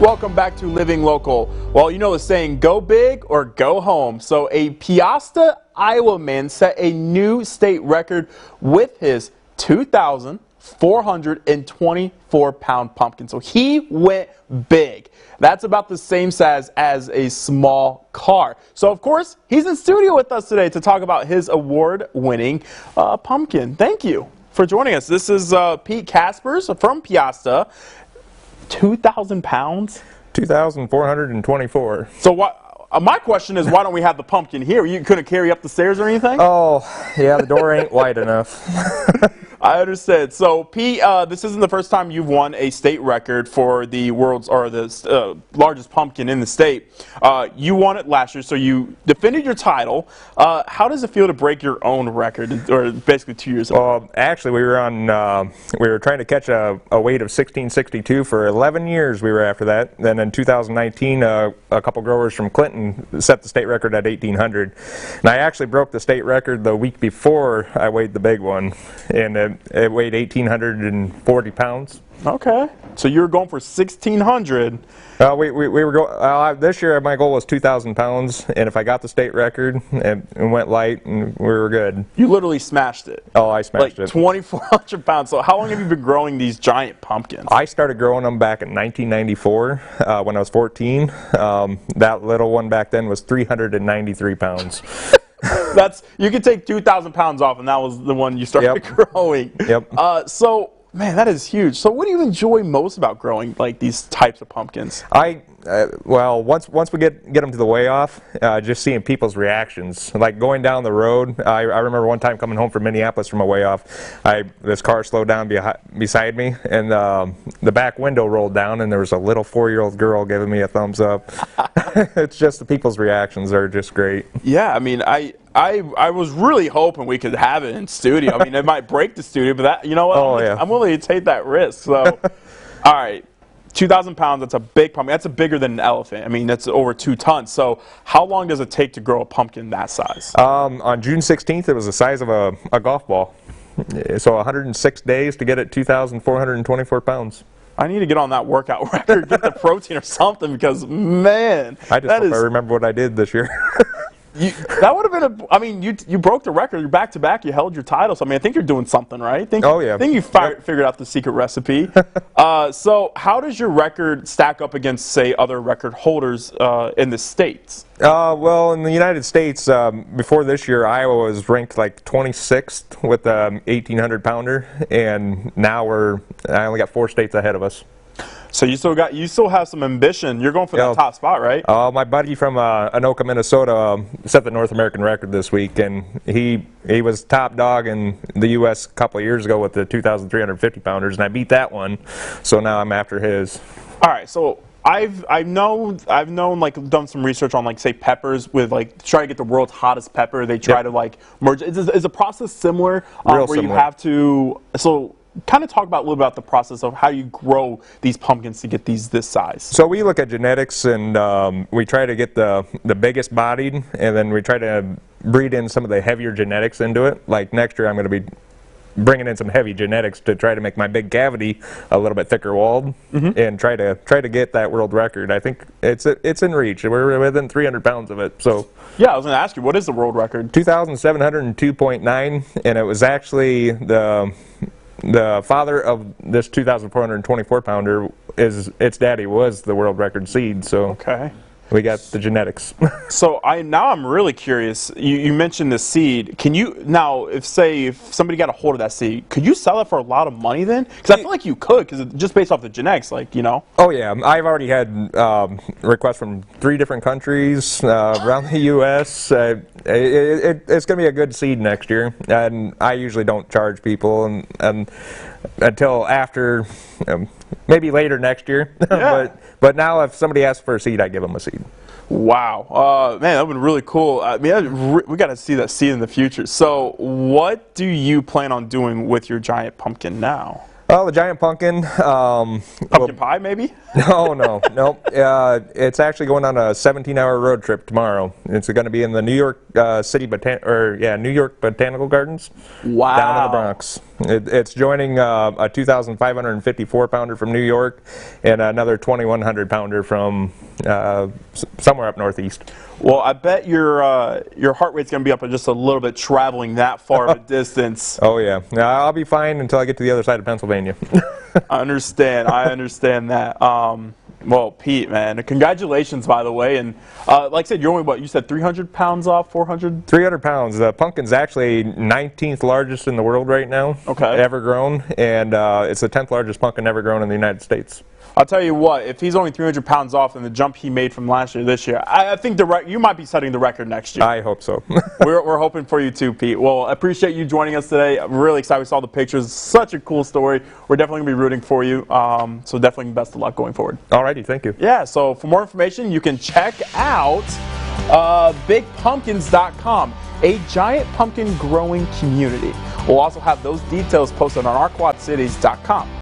Welcome back to Living Local. Well, you know the saying, go big or go home. So a Peosta, Iowa man set a new state record with his 2,424-pound pumpkin. So he went big. That's about the same size as a small car. So, of course, he's in studio with us today to talk about his award-winning pumpkin. Thank you for joining us. This is Pete Caspers from Peosta. 2,000 pounds? 2,424. So what? My question is, why don't we have the pumpkin here? You couldn't carry up the stairs or anything? Oh, yeah, the door ain't wide enough. I understand. So, Pete, this isn't the first time you've won a state record for the world's or the largest pumpkin in the state. You won it last year, so you defended your title. How does it feel to break your own record, or basically 2 years ago? Well, actually, we were trying to catch a weight of 1662 for 11 years. We were after that. Then in 2019, a couple growers from Clinton set the state record at 1,800. And I actually broke the state record the week before I weighed the big one, and it weighed 1,840 pounds. Okay, so you were going for 1,600. We were going. This year, my goal was 2,000 pounds, and if I got the state record, and went light, and we were good. You literally smashed it. Oh, I smashed like it. 2,400 pounds. So how long have you been growing these giant pumpkins? I started growing them back in 1994 when I was 14. That little one back then was 393 pounds. You could take 2,000 pounds off, and that was the one you started growing. Yep. So, man, that is huge. So what do you enjoy most about growing like these types of pumpkins? Well, once we get them to the weigh off, just seeing people's reactions. Like going down the road, I remember one time coming home from Minneapolis from a weigh off. This car slowed down beside me, and the back window rolled down, and there was a little 4-year-old girl giving me a thumbs up. It's just the people's reactions are just great. Yeah, I mean, I was really hoping we could have it in studio. I mean, it might break the studio, but that, you know what? I'm willing to take that risk. So, all right. 2,000 pounds, that's a big pumpkin. That's bigger than an elephant. I mean, that's over 2 tons. So how long does it take to grow a pumpkin that size? On June 16th, it was the size of a golf ball. So 106 days to get it 2,424 pounds. I need to get on that workout record, get the protein or something, because, man. I just hope I remember what I did this year. That would have been I mean, you broke the record. You're back-to-back. You held your title. So, I mean, I think you're doing something, right? I think you figured out the secret recipe. So how does your record stack up against, say, other record holders in the States? Well, in the United States, before this year, Iowa was ranked like 26th with a 1,800-pounder, and now I only got 4 states ahead of us. So you still have some ambition. You're going for that top spot, right? My buddy from Anoka, Minnesota, set the North American record this week, and he was top dog in the U.S. a couple of years ago with the 2,350 pounders, and I beat that one. So now I'm after his. All right. So I've known like done some research on like say peppers with like try to get the world's hottest pepper. They try to like merge. Is the process similar? Similar. You have to kind of talk about a little about the process of how you grow these pumpkins to get these this size. So we look at genetics, and we try to get the biggest bodied, and then we try to breed in some of the heavier genetics into it. Like next year I'm going to be bringing in some heavy genetics to try to make my big cavity a little bit thicker walled, and try to get that world record. I think it's in reach. We're within 300 pounds of it. So yeah, I was going to ask you, what is the world record? 2,702.9, and it was actually the father of this 2,424 pounder its daddy was the world record seed, so okay. We got the genetics. So now I'm really curious. You mentioned the seed. Can you now, if somebody got a hold of that seed, could you sell it for a lot of money then? Because I feel like you could, because just based off the genetics, like Oh yeah, I've already had requests from 3 different countries around the U.S. It's going to be a good seed next year, and I usually don't charge people and until after. Maybe later next year, yeah. but now if somebody asks for a seed, I give them a seed. Wow, man, that would be really cool. I mean, we got to see that seed in the future. So what do you plan on doing with your giant pumpkin now? Oh, the giant pumpkin. Pumpkin pie, maybe? No. It's actually going on a 17-hour road trip tomorrow. It's going to be in the New York New York Botanical Gardens. Wow. Down in the Bronx. It's joining a 2,554 pounder from New York and another 2,100 pounder from somewhere up northeast. Well, I bet your heart rate's going to be up just a little bit traveling that far of a distance. Oh, yeah. I'll be fine until I get to the other side of Pennsylvania. I understand that. Well, Pete, man, congratulations, by the way. And like I said, you're only, you said 300 pounds off, 400? 300 pounds. The pumpkin's actually 19th largest in the world right now. Okay. Ever grown. And it's the 10th largest pumpkin ever grown in the United States. I'll tell you what, if he's only 300 pounds off in the jump he made from last year to this year, I think you might be setting the record next year. I hope so. We're hoping for you too, Pete. Well, I appreciate you joining us today. I'm really excited we saw the pictures. Such a cool story. We're definitely going to be rooting for you. So definitely best of luck going forward. Alrighty, thank you. Yeah, so for more information, you can check out bigpumpkins.com, a giant pumpkin growing community. We'll also have those details posted on ourquadcities.com.